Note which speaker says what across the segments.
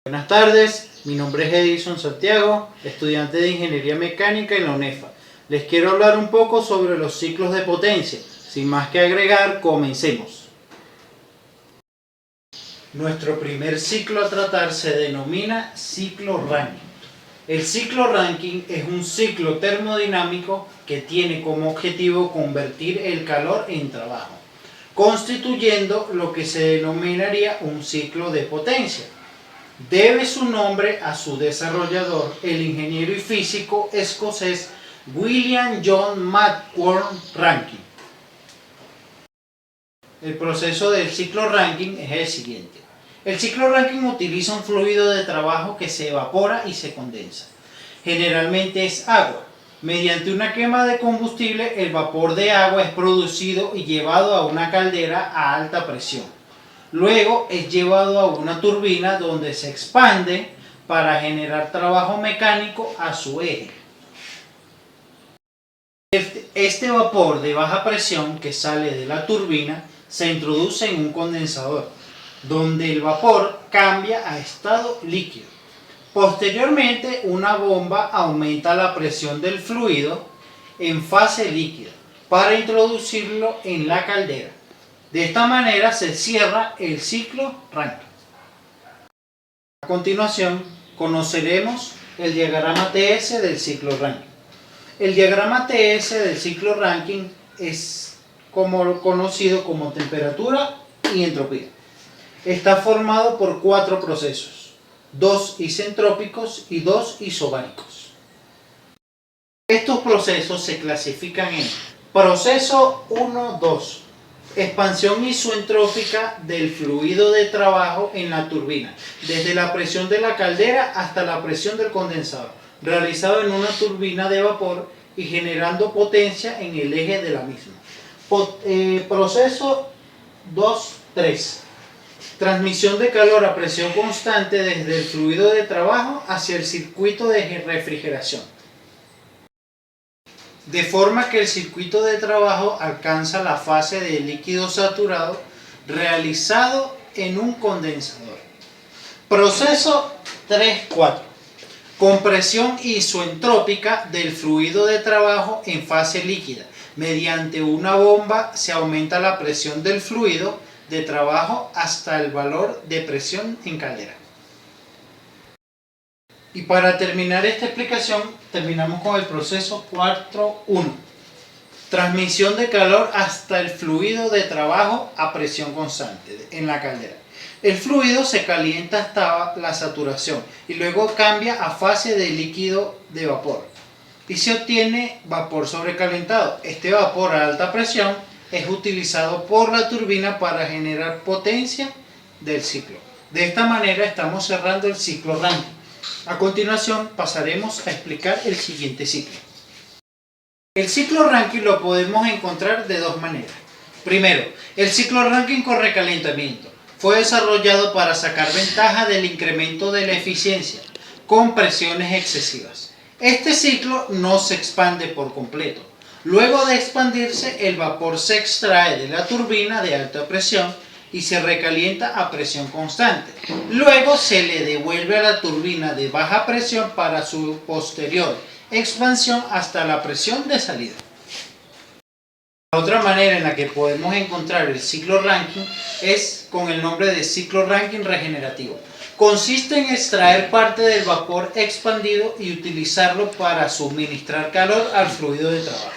Speaker 1: Buenas tardes, mi nombre es Edison Santiago, estudiante de Ingeniería Mecánica en la UNEFA. Les quiero hablar un poco sobre los ciclos de potencia. Sin más que agregar, comencemos. Nuestro primer ciclo a tratar se denomina ciclo Rankine. El ciclo Rankine es un ciclo termodinámico que tiene como objetivo convertir el calor en trabajo, constituyendo lo que se denominaría un ciclo de potencia. Debe su nombre a su desarrollador, el ingeniero y físico escocés William John Maxwell Rankine. El proceso del ciclo Rankine es el siguiente. El ciclo Rankine utiliza un fluido de trabajo que se evapora y se condensa. Generalmente es agua. Mediante una quema de combustible, el vapor de agua es producido y llevado a una caldera a alta presión. Luego es llevado a una turbina donde se expande para generar trabajo mecánico a su eje. Este vapor de baja presión que sale de la turbina se introduce en un condensador, donde el vapor cambia a estado líquido. Posteriormente, una bomba aumenta la presión del fluido en fase líquida para introducirlo en la caldera. De esta manera se cierra el ciclo Rankine. A continuación, conoceremos el diagrama TS del ciclo Rankine. El diagrama TS del ciclo Rankine es conocido como temperatura y entropía. Está formado por 4 procesos, 2 isentrópicos y 2 isobáricos. Estos procesos se clasifican en proceso 1-2. Expansión isoentrópica del fluido de trabajo en la turbina, desde la presión de la caldera hasta la presión del condensador, realizado en una turbina de vapor y generando potencia en el eje de la misma. Proceso 2-3. Transmisión de calor a presión constante desde el fluido de trabajo hacia el circuito de refrigeración, de forma que el circuito de trabajo alcanza la fase de líquido saturado realizado en un condensador. Proceso 3-4. Compresión isoentrópica del fluido de trabajo en fase líquida. Mediante una bomba se aumenta la presión del fluido de trabajo hasta el valor de presión en caldera. Y para terminar esta explicación, terminamos con el proceso 4-1. Transmisión de calor hasta el fluido de trabajo a presión constante en la caldera. El fluido se calienta hasta la saturación y luego cambia a fase de líquido de vapor. Y se obtiene vapor sobrecalentado. Este vapor a alta presión es utilizado por la turbina para generar potencia del ciclo. De esta manera estamos cerrando el ciclo Rankine. A continuación pasaremos a explicar el siguiente ciclo. El ciclo Rankine lo podemos encontrar de dos maneras. Primero, el ciclo Rankine con recalentamiento. Fue desarrollado para sacar ventaja del incremento de la eficiencia con presiones excesivas. Este ciclo no se expande por completo. Luego de expandirse, el vapor se extrae de la turbina de alta presión y se recalienta a presión constante. Luego se le devuelve a la turbina de baja presión para su posterior expansión hasta la presión de salida. La otra manera en la que podemos encontrar el ciclo Rankine es con el nombre de ciclo Rankine regenerativo. Consiste en extraer parte del vapor expandido y utilizarlo para suministrar calor al fluido de trabajo,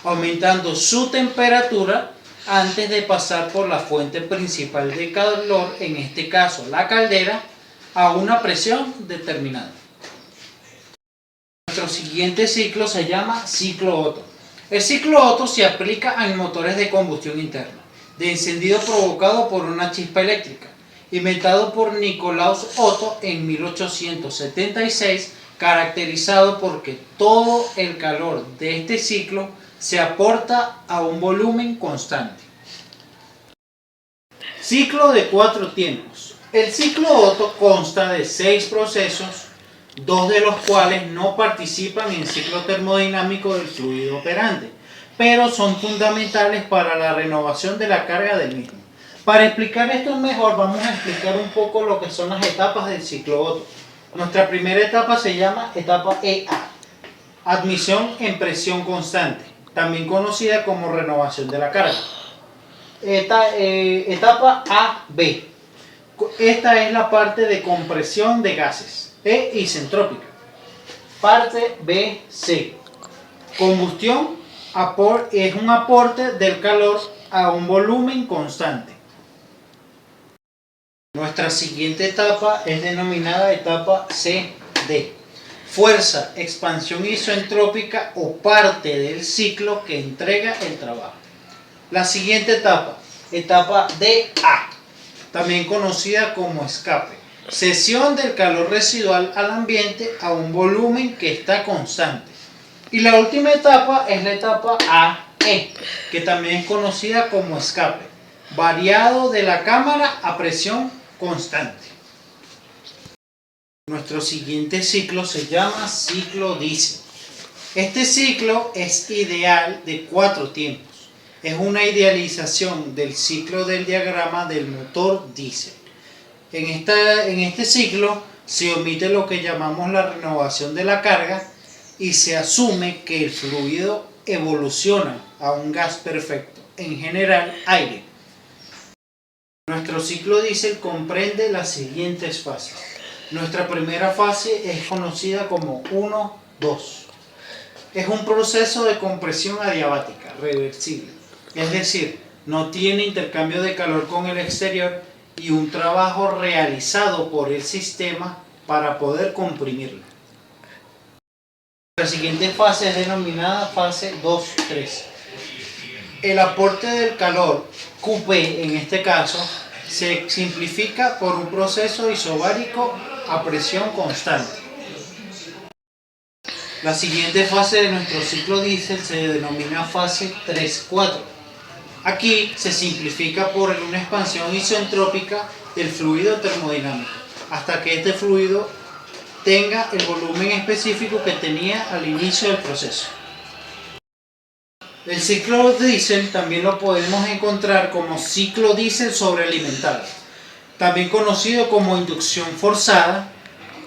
Speaker 1: aumentando su temperatura antes de pasar por la fuente principal de calor, en este caso la caldera, a una presión determinada. Nuestro siguiente ciclo se llama ciclo Otto. El ciclo Otto se aplica en motores de combustión interna, de encendido provocado por una chispa eléctrica, inventado por Nikolaus Otto en 1876, caracterizado porque todo el calor de este ciclo se aporta a un volumen constante. Ciclo de 4 tiempos. El ciclo Otto consta de 6 procesos, 2 de los cuales no participan en ciclo termodinámico del fluido operante, pero son fundamentales para la renovación de la carga del mismo. Para explicar esto mejor, vamos a explicar un poco lo que son las etapas del ciclo Otto. Nuestra primera etapa se llama etapa EA, admisión en presión constante, también conocida como renovación de la carga. Etapa AB, esta es la parte de compresión de gases, E isentrópica. Parte BC, combustión, es un aporte del calor a un volumen constante. Nuestra siguiente etapa es denominada etapa CD, fuerza, expansión isentrópica o parte del ciclo que entrega el trabajo. La siguiente etapa, etapa DA, también conocida como escape, cesión del calor residual al ambiente a un volumen que está constante. Y la última etapa es la etapa AE, que también es conocida como escape, variado de la cámara a presión constante. Nuestro siguiente ciclo se llama ciclo diésel. Este ciclo es ideal de 4 tiempos. Es una idealización del ciclo del diagrama del motor diésel. En este ciclo se omite lo que llamamos la renovación de la carga y se asume que el fluido evoluciona a un gas perfecto, en general aire. Nuestro ciclo diésel comprende las siguientes fases. Nuestra primera fase es conocida como 1-2. Es un proceso de compresión adiabática, reversible. Es decir, no tiene intercambio de calor con el exterior y un trabajo realizado por el sistema para poder comprimirlo. La siguiente fase es denominada fase 2-3. El aporte del calor, QP en este caso, se simplifica por un proceso isobárico a presión constante. La siguiente fase de nuestro ciclo diésel se denomina fase 3-4. Aquí se simplifica por una expansión isentrópica del fluido termodinámico, hasta que este fluido tenga el volumen específico que tenía al inicio del proceso. El ciclo diésel también lo podemos encontrar como ciclo diésel sobrealimentado, también conocido como inducción forzada.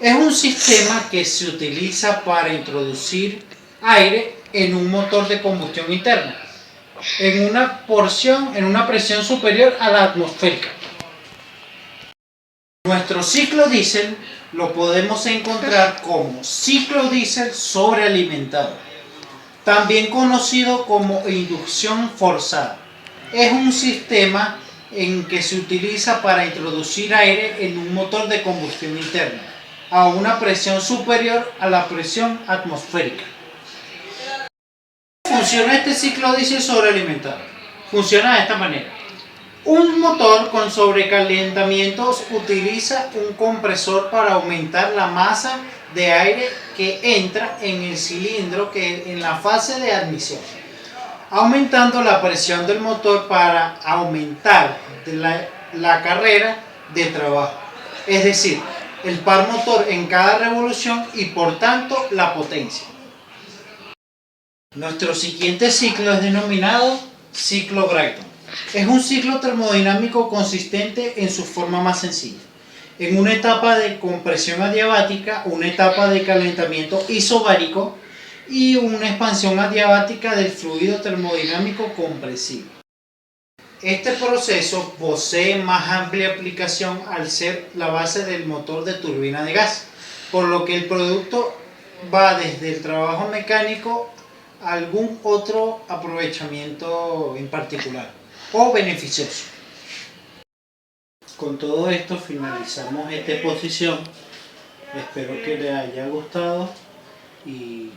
Speaker 1: Es un sistema que se utiliza para introducir aire en un motor de combustión interna, en una presión superior a la atmosférica. Nuestro ciclo diésel lo podemos encontrar como ciclo diésel sobrealimentado, también conocido como inducción forzada. Es un sistema en que se utiliza para introducir aire en un motor de combustión interna a una presión superior a la presión atmosférica. ¿Cómo funciona este ciclo diésel sobrealimentado? Funciona de esta manera. Un motor con sobrecalentamientos utiliza un compresor para aumentar la masa de aire que entra en el cilindro en la fase de admisión, aumentando la presión del motor para aumentar la carrera de trabajo, es decir, el par motor en cada revolución y por tanto la potencia. Nuestro siguiente ciclo es denominado ciclo Brayton. Es un ciclo termodinámico consistente en su forma más sencilla, en una etapa de compresión adiabática, una etapa de calentamiento isobárico y una expansión adiabática del fluido termodinámico compresible. Este proceso posee más amplia aplicación al ser la base del motor de turbina de gas, por lo que el producto va desde el trabajo mecánico a algún otro aprovechamiento en particular o beneficioso. Con todo esto finalizamos esta exposición. Espero que les haya gustado y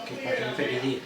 Speaker 1: que pasen feliz día.